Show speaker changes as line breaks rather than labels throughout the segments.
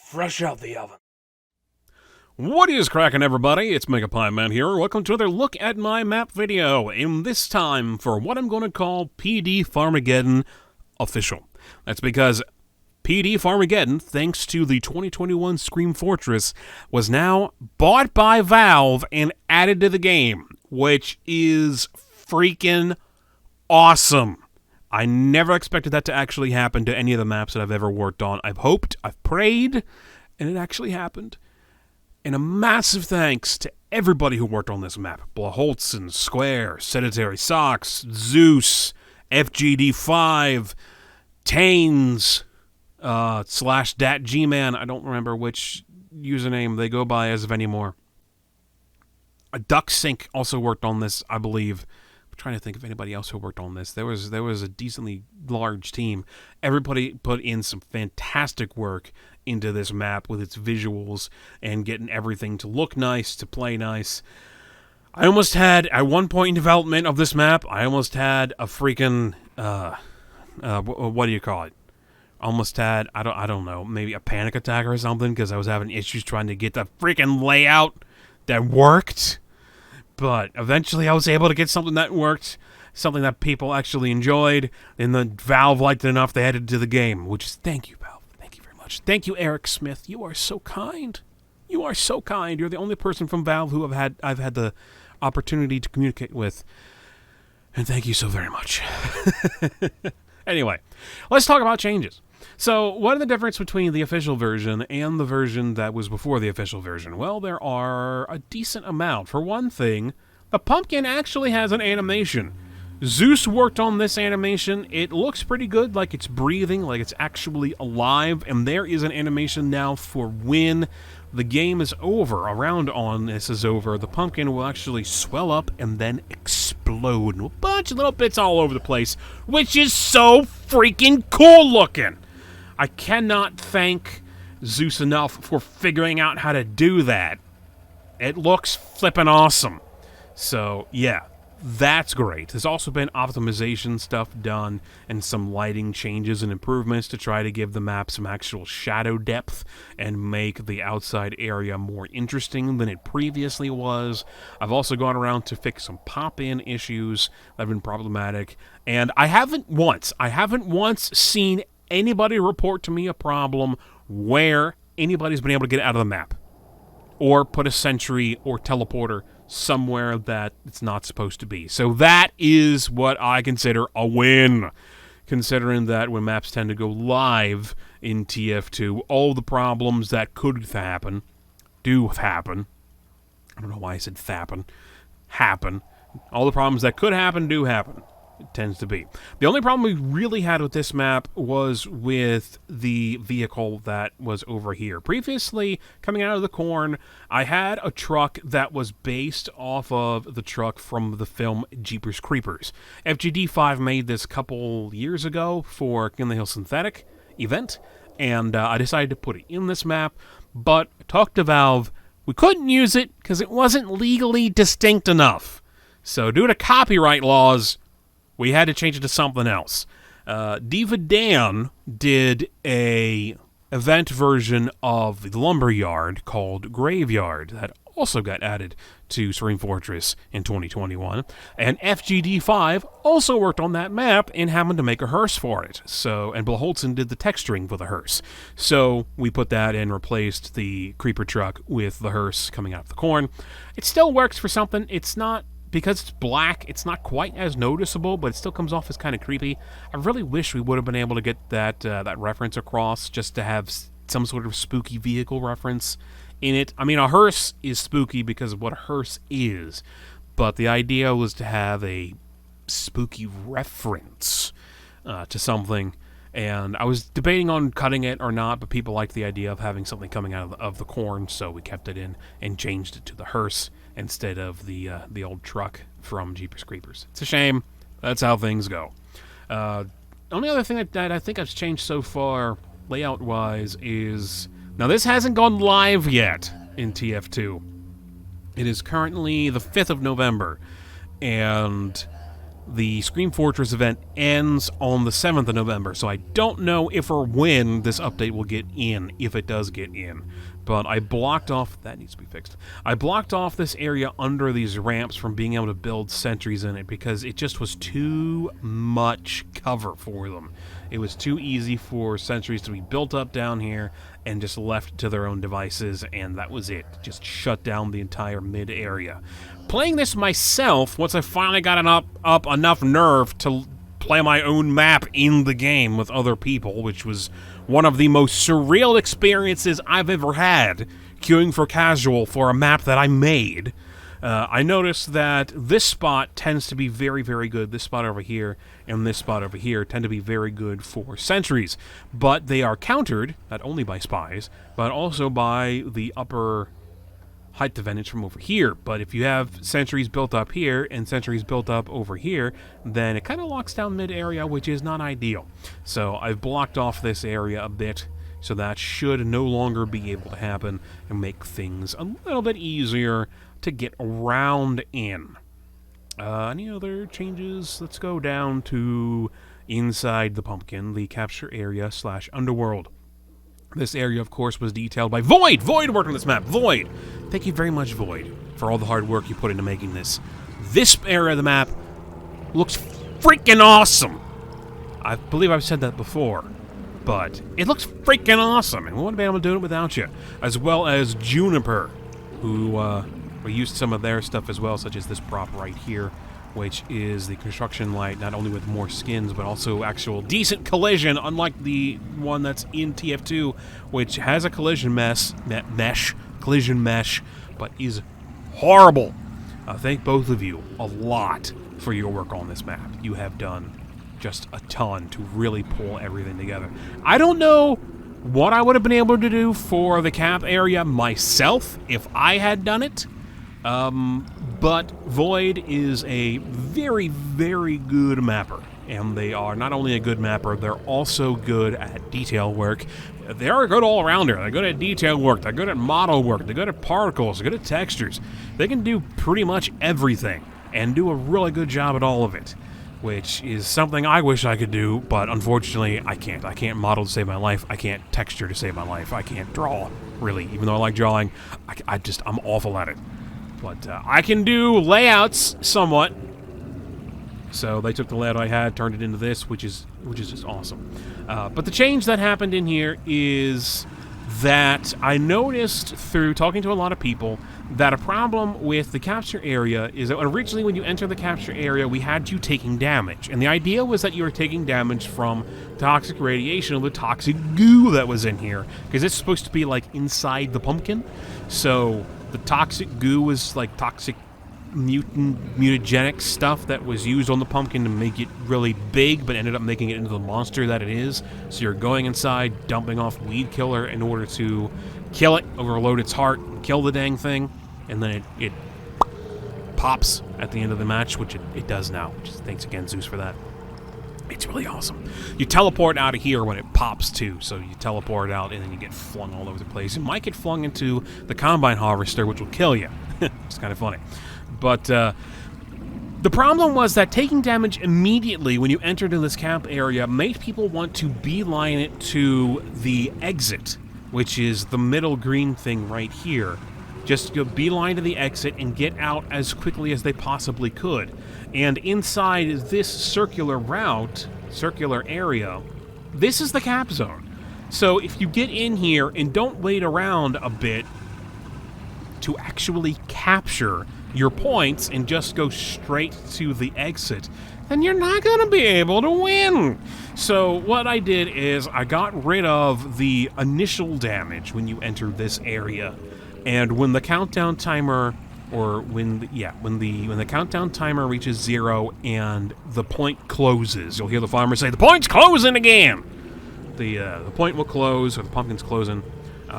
fresh out the oven.
What is cracking, everybody? It's Megapiemanphd here. Welcome to another look at my map video, and this time for what I'm going to call PD Farmageddon Official. That's because PD Farmageddon, thanks to the 2021 Scream Fortress, was now bought by Valve and added to the game, which is freaking awesome. I never expected that to actually happen to any of the maps that I've ever worked on. I've hoped, I've prayed, and it actually happened. And a massive thanks to everybody who worked on this map. Blaholtzen, Square, SediSocks, Zeus, FGD5, Taines, / DatGmann. I don't remember which username they go by as of anymore. Ducksink also worked on this, I believe. I'm trying to think of anybody else who worked on this. There was a decently large team. Everybody put in some fantastic work into this map with its visuals and getting everything to look nice, to play nice. I almost had, at one point in development of this map, I almost had a freaking, what do you call it? Almost had, I don't know, maybe a panic attack or something, because I was having issues trying to get the freaking layout that worked. But eventually I was able to get something that worked, something that people actually enjoyed, and the Valve liked it enough they added it to the game, which is, thank you, Valve. Thank you, Eric Smith. You are so kind. You are so kind. You're the only person from Valve who I've had the opportunity to communicate with. And thank you so very much. Anyway, let's talk about changes. So, what are the difference between the official version and the version that was before the official version? Well, there are a decent amount. For one thing, the pumpkin actually has an animation. Zeus worked on this animation. It looks pretty good, like it's breathing, like it's actually alive, and there is an animation now for when the game is over, a round on this is over. The pumpkin will actually swell up and then explode, and a bunch of little bits all over the place, which is so freaking cool looking. I cannot thank Zeus enough for figuring out how to do that. It looks flippin' awesome. So, yeah. That's great. There's also been optimization stuff done and some lighting changes and improvements to try to give the map some actual shadow depth and make the outside area more interesting than it previously was. I've also gone around to fix some pop-in issues that have been problematic, and I haven't once seen anybody report to me a problem where anybody's been able to get out of the map or put a sentry or teleporter somewhere that it's not supposed to be. So that is what I consider a win, considering that when maps tend to go live in TF2, all the problems that could happen do happen. I don't know why I said happen. All the problems that could happen do happen. It tends to be. The only problem we really had with this map was with the vehicle that was over here. Previously, coming out of the corn, I had a truck that was based off of the truck from the film Jeepers Creepers. FGD5 made this a couple years ago for In the Hill Synthetic event, and I decided to put it in this map, but I talked to Valve. We couldn't use it because it wasn't legally distinct enough. So due to copyright laws, we had to change it to something else. Diva Dan did a event version of the Lumberyard called Graveyard that also got added to Scream Fortress in 2021. And FGD5 also worked on that map and happened to make a hearse for it. So, and Blaholtzen did the texturing for the hearse. So we put that and replaced the creeper truck with the hearse coming out of the corn. It still works for something. It's not, because it's black, it's not quite as noticeable, but it still comes off as kind of creepy. I really wish we would have been able to get that that reference across, just to have some sort of spooky vehicle reference in it. I mean, a hearse is spooky because of what a hearse is, but the idea was to have a spooky reference to something, and I was debating on cutting it or not, but people liked the idea of having something coming out of the corn, so we kept it in and changed it to the hearse instead of the old truck from Jeepers Creepers. It's a shame. That's how things go. Only other thing that I think I've changed so far, layout-wise, is... Now, this hasn't gone live yet in TF2. It is currently the 5th of November, and The Scream Fortress event ends on the 7th of November, so I don't know if or when this update will get in, if it does get in. But I blocked off... That needs to be fixed. I blocked off this area under these ramps from being able to build sentries in it because it just was too much cover for them. It was too easy for sentries to be built up down here and just left to their own devices, and that was it. Just shut down the entire mid-area. Playing this myself, once I finally got up enough nerve to play my own map in the game with other people, which was one of the most surreal experiences I've ever had, queuing for casual for a map that I made. I noticed that this spot tends to be very, very good. This spot over here and this spot over here tend to be very good for sentries, but they are countered not only by spies, but also by the upper height advantage from over here. But if you have sentries built up here and sentries built up over here, then it kind of locks down mid-area, which is not ideal. So I've blocked off this area a bit, so that should no longer be able to happen and make things a little bit easier to get around in. Any other changes? Let's go down to inside the pumpkin, the capture area / Underworld. This area, of course, was detailed by Void! Void worked on this map! Void! Thank you very much, Void, for all the hard work you put into making this. This area of the map looks freaking awesome! I believe I've said that before, but it looks freaking awesome, and we wouldn't be able to do it without you. As well as Juniper, who we used some of their stuff as well, such as this prop right here, which is the construction light, not only with more skins, but also actual decent collision, unlike the one that's in TF2, which has a collision collision mesh, but is horrible. Thank both of you a lot for your work on this map. You have done just a ton to really pull everything together. I don't know what I would have been able to do for the cap area myself if I had done it. But Void is a very, very good mapper, and they are not only a good mapper, they're also good at detail work. They are a good all-rounder. They're good at detail work, they're good at model work, they're good at particles, they're good at textures. They can do pretty much everything, and do a really good job at all of it, which is something I wish I could do, but unfortunately I can't. I can't model to save my life, I can't texture to save my life, I can't draw, really. Even though I like drawing, I'm awful at it. But I can do layouts somewhat. So they took the layout I had, turned it into this, which is just awesome. But the change that happened in here is that I noticed through talking to a lot of people that a problem with the capture area is that originally when you enter the capture area, we had you taking damage. And the idea was that you were taking damage from toxic radiation or the toxic goo that was in here, because it's supposed to be like inside the pumpkin. So the toxic goo was like toxic mutagenic stuff that was used on the pumpkin to make it really big, but ended up making it into the monster that it is. So you're going inside, dumping off weed killer in order to kill it, overload its heart, kill the dang thing, and then it pops at the end of the match, which it does now. Thanks again, Zeus, for that. It's really awesome. You teleport out of here when it pops too, so you teleport out and then you get flung all over the place. You might get flung into the combine harvester, which will kill you. It's kind of funny. But the problem was that taking damage immediately when you entered in this camp area made people want to beeline it to the exit, which is the middle green thing right here. Just go beeline to the exit and get out as quickly as they possibly could. And inside this circular area, this is the cap zone. So if you get in here and don't wait around a bit to actually capture your points and just go straight to the exit, then you're not going to be able to win. So what I did is I got rid of the initial damage when you enter this area. And when the countdown timer, or when the countdown timer reaches 0 and the point closes, you'll hear the farmer say, "The point's closing again." The point will close, or the pumpkin's closing.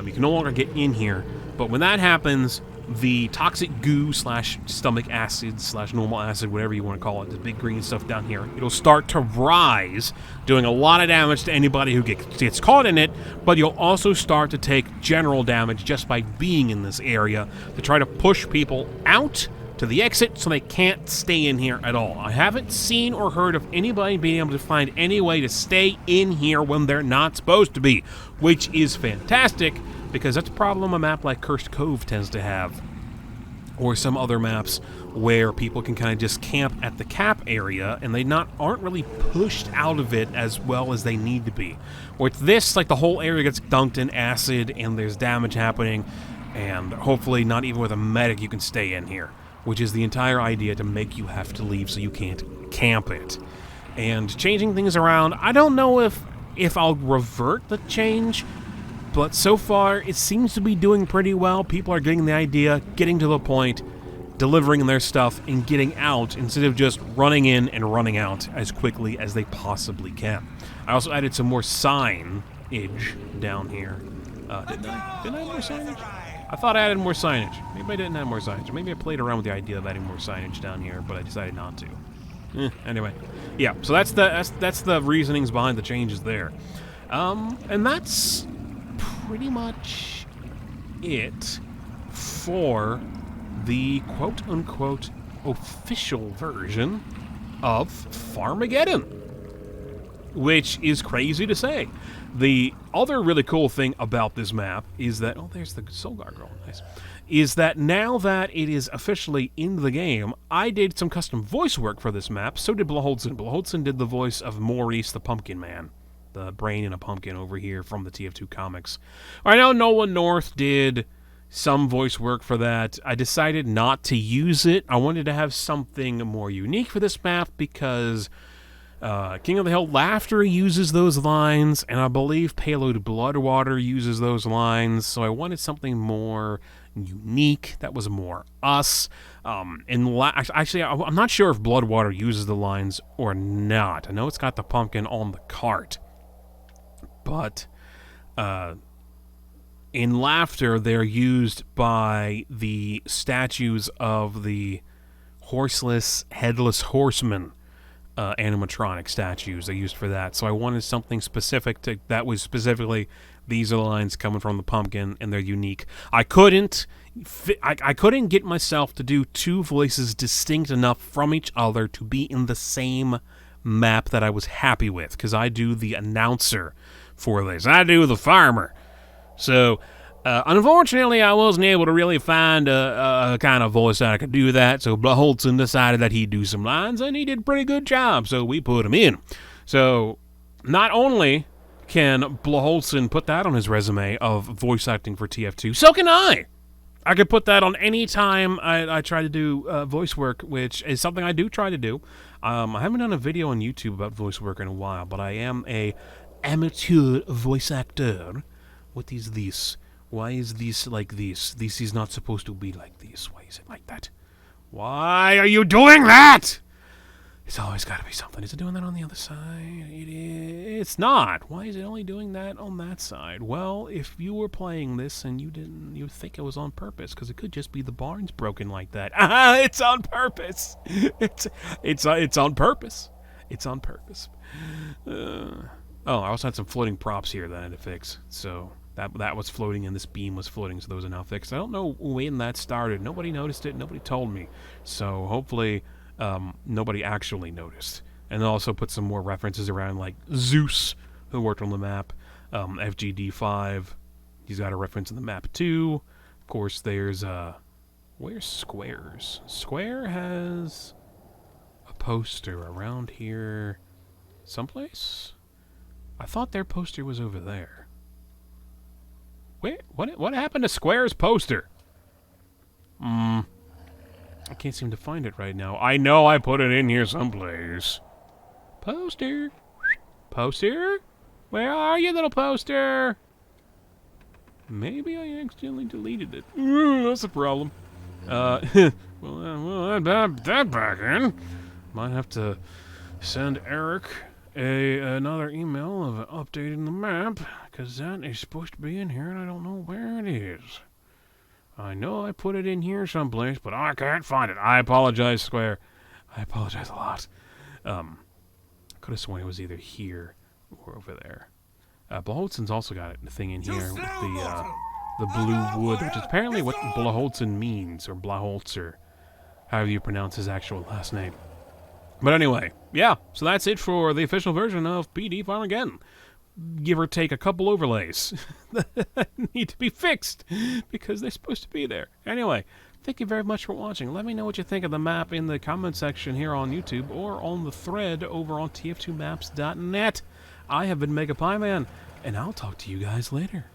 You can no longer get in here, but when that happens, the toxic goo / stomach acid / normal acid, whatever you want to call it, the big green stuff down here, it'll start to rise, doing a lot of damage to anybody who gets caught in it, but you'll also start to take general damage just by being in this area to try to push people out to the exit, so they can't stay in here at all. I haven't seen or heard of anybody being able to find any way to stay in here when they're not supposed to be, which is fantastic, because that's a problem a map like Cursed Cove tends to have, or some other maps where people can kind of just camp at the cap area and they aren't really pushed out of it as well as they need to be. With this, like, the whole area gets dunked in acid and there's damage happening, and hopefully not even with a medic you can stay in here, which is the entire idea, to make you have to leave so you can't camp it. And changing things around, I don't know if I'll revert the change, but so far it seems to be doing pretty well. People are getting the idea, getting to the point, delivering their stuff, and getting out instead of just running in and running out as quickly as they possibly can. I also added some more signage down here. Didn't I? Didn't I add more signage? I thought I added more signage. Maybe I didn't add more signage. Maybe I played around with the idea of adding more signage down here, but I decided not to. Anyway, yeah. So that's the reasonings behind the changes there, and that's pretty much it for the quote-unquote official version of Farmageddon, which is crazy to say. The other really cool thing about this map is that, oh, there's the Soul Gargoyle, nice, is that now that it is officially in the game, I did some custom voice work for this map. So did Blaholtzen. Blaholtzen did the voice of Maurice the Pumpkin Man, the brain in a pumpkin over here from the TF2 comics. I know Nolan North did some voice work for that. I decided not to use it. I wanted to have something more unique for this map because King of the Hill Laughter uses those lines, and I believe Payload Bloodwater uses those lines, so I wanted something more unique that was more us. Actually, I'm not sure if Bloodwater uses the lines or not. I know it's got the pumpkin on the cart, but in Laughter, they're used by the statues of the horseless, headless horseman animatronic statues. They're used for that. So I wanted something specific that was specifically, these are the lines coming from the pumpkin, and they're unique. I couldn't get myself to do two voices distinct enough from each other to be in the same map that I was happy with, because I do the announcer for this. I do the farmer. So, unfortunately, I wasn't able to really find a kind of voice that I could do that, so Blaholtzen decided that he'd do some lines, and he did a pretty good job, so we put him in. So, not only can Blaholtzen put that on his resume of voice acting for TF2, so can I! I could put that on any time I try to do voice work, which is something I do try to do. I haven't done a video on YouTube about voice work in a while, but I am a amateur voice actor. What is this? Why is this like this? This is not supposed to be like this. Why is it like that? Why are you doing that? It's always got to be something. Is it doing that on the other side? It's not. Why is it only doing that on that side? Well, if you were playing this and you'd think it was on purpose, because it could just be the barn's broken like that. It's on purpose. It's on purpose. It's on purpose. I also had some floating props here that I had to fix. So that was floating and this beam was floating, so those are now fixed. I don't know when that started. Nobody noticed it. Nobody told me. So hopefully nobody actually noticed. And also put some more references around, like Zeus, who worked on the map. FGD5, he's got a reference in the map too. Of course, there's where's Squares? Square has a poster around here someplace. I thought their poster was over there. Wait, what happened to Square's poster? I can't seem to find it right now. I know I put it in here someplace. Poster. Poster? Where are you, little poster? Maybe I accidentally deleted it. That's a problem. Well, add that back in. Might have to send Eric another email of updating the map, because that is supposed to be in here and I don't know where it is. I know I put it in here someplace, but I can't find it. I apologize, Square. I apologize a lot. Could have sworn it was either here or over there. Blaholtzen's also got a thing in here with the blue wood, which is apparently what Blaholtzen means, or Blaholzer. however you pronounce his actual last name. But anyway, yeah, so that's it for the official version of PD Farmageddon. Give or take a couple overlays that need to be fixed because they're supposed to be there. Anyway, thank you very much for watching. Let me know what you think of the map in the comment section here on YouTube or on the thread over on tf2maps.net. I have been Megapiemanphd, and I'll talk to you guys later.